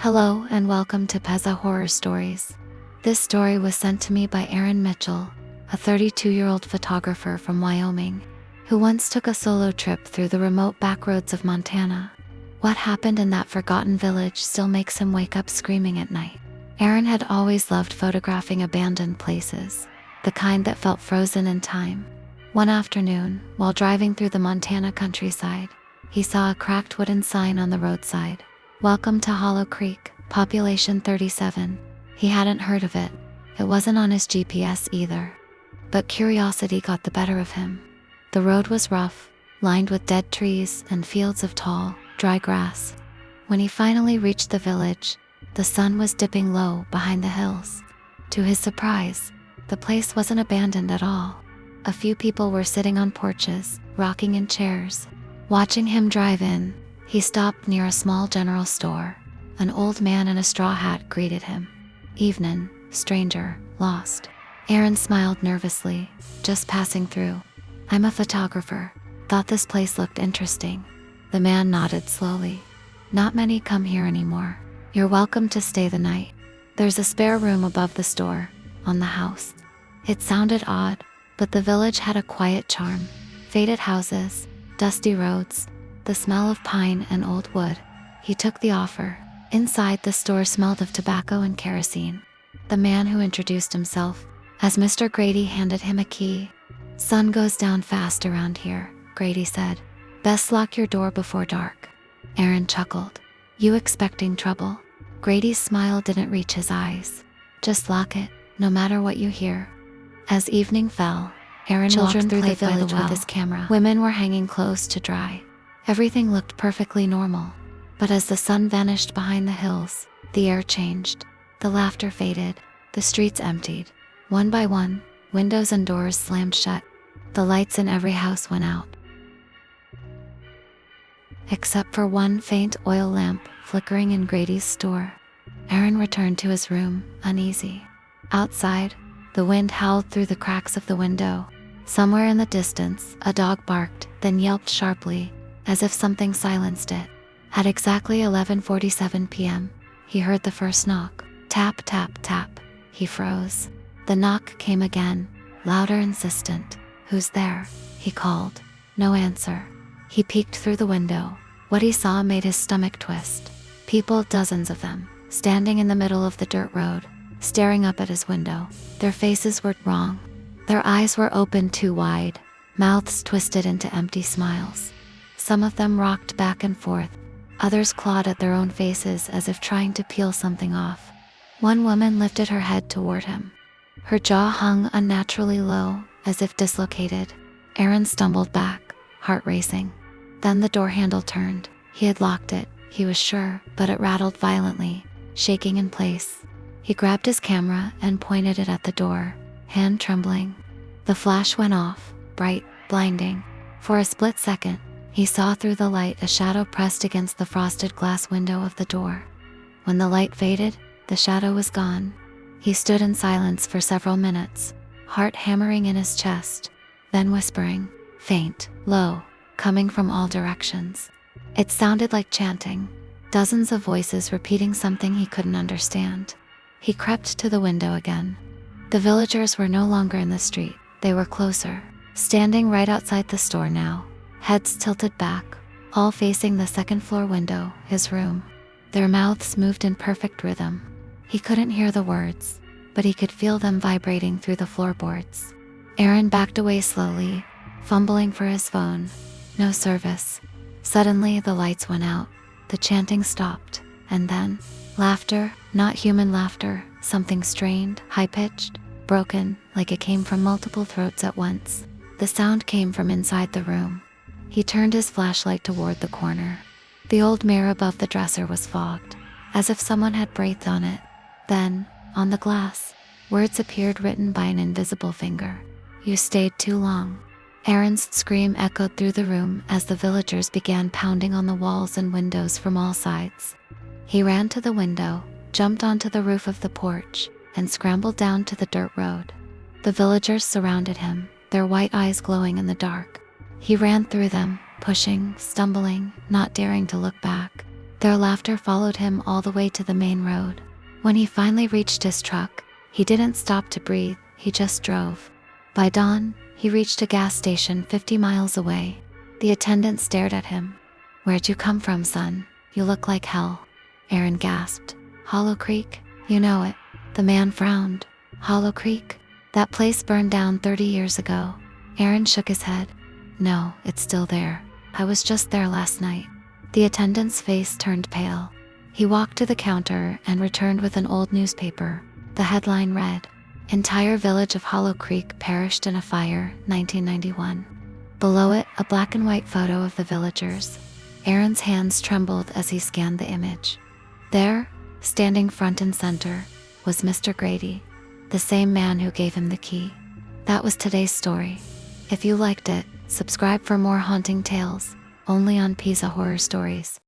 Hello and welcome to Peza Horror Stories. This story was sent to me by Aaron Mitchell, a 32-year-old photographer from Wyoming, who once took a solo trip through the remote backroads of Montana. What happened in that forgotten village still makes him wake up screaming at night. Aaron had always loved photographing abandoned places, the kind that felt frozen in time. One afternoon, while driving through the Montana countryside, he saw a cracked wooden sign on the roadside. "Welcome to Hollow Creek, population 37. He hadn't heard of it. It wasn't on his GPS either. But curiosity got the better of him. The road was rough, lined with dead trees and fields of tall, dry grass. When he finally reached the village, the sun was dipping low behind the hills. To his surprise, the place wasn't abandoned at all. A few people were sitting on porches, rocking in chairs. Watching him drive in, he stopped near a small general store. An old man in a straw hat greeted him. "Evenin', stranger, lost." Aaron smiled nervously, "Just passing through. I'm a photographer. Thought this place looked interesting." The man nodded slowly. "Not many come here anymore. You're welcome to stay the night. There's a spare room above the store, on the house." It sounded odd, but the village had a quiet charm. Faded houses, dusty roads, the smell of pine and old wood. He took the offer. Inside, the store smelled of tobacco and kerosene. The man who introduced himself as Mr. Grady handed him a key. "Sun goes down fast around here," Grady said. "Best lock your door before dark." Aaron chuckled. "You expecting trouble?" Grady's smile didn't reach his eyes. "Just lock it, no matter what you hear." As evening fell, Aaron walked through the village with his camera. Women were hanging clothes to dry. Everything looked perfectly normal. But as the sun vanished behind the hills, the air changed. The laughter faded. The streets emptied. One by one, windows and doors slammed shut. The lights in every house went out, except for one faint oil lamp flickering in Grady's store. Aaron returned to his room, uneasy. Outside, the wind howled through the cracks of the window. Somewhere in the distance, a dog barked, then yelped sharply, as if something silenced it. At exactly 11:47 p.m., he heard the first knock. Tap, tap, tap. He froze. The knock came again, louder, insistent. "Who's there?" he called. No answer. He peeked through the window. What he saw made his stomach twist. People, dozens of them, standing in the middle of the dirt road, staring up at his window. Their faces were wrong. Their eyes were open too wide, mouths twisted into empty smiles. Some of them rocked back and forth. Others clawed at their own faces as if trying to peel something off. One woman lifted her head toward him. Her jaw hung unnaturally low, as if dislocated. Aaron stumbled back, heart racing. Then the door handle turned. He had locked it, he was sure, but it rattled violently, shaking in place. He grabbed his camera and pointed it at the door, hand trembling. The flash went off, bright, blinding. For a split second, he saw through the light a shadow pressed against the frosted glass window of the door. When the light faded, the shadow was gone. He stood in silence for several minutes, heart hammering in his chest, then whispering, faint, low, coming from all directions. It sounded like chanting, dozens of voices repeating something he couldn't understand. He crept to the window again. The villagers were no longer in the street. They were closer, standing right outside the store now, heads tilted back, all facing the second-floor window, his room. Their mouths moved in perfect rhythm. He couldn't hear the words, but he could feel them vibrating through the floorboards. Aaron backed away slowly, fumbling for his phone. No service. Suddenly, the lights went out. The chanting stopped, and then, laughter, not human laughter, something strained, high-pitched, broken, like it came from multiple throats at once. The sound came from inside the room. He turned his flashlight toward the corner. The old mirror above the dresser was fogged, as if someone had breathed on it. Then, on the glass, words appeared written by an invisible finger. "You stayed too long." Aaron's scream echoed through the room as the villagers began pounding on the walls and windows from all sides. He ran to the window, jumped onto the roof of the porch, and scrambled down to the dirt road. The villagers surrounded him, their white eyes glowing in the dark. He ran through them, pushing, stumbling, not daring to look back. Their laughter followed him all the way to the main road. When he finally reached his truck, he didn't stop to breathe, he just drove. By dawn, he reached a gas station 50 miles away. The attendant stared at him. "Where'd you come from, son? You look like hell." Aaron gasped. "Hollow Creek? You know it." The man frowned. "Hollow Creek? That place burned down 30 years ago." Aaron shook his head. "No, it's still there. I was just there last night." The attendant's face turned pale. He walked to the counter and returned with an old newspaper. The headline read, "Entire village of Hollow Creek perished in a fire, 1991. Below it, a black and white photo of the villagers. Aaron's hands trembled as he scanned the image. There, standing front and center, was Mr. Grady, the same man who gave him the key. That was today's story. If you liked it, subscribe for more haunting tales, only on Peza Horror Stories.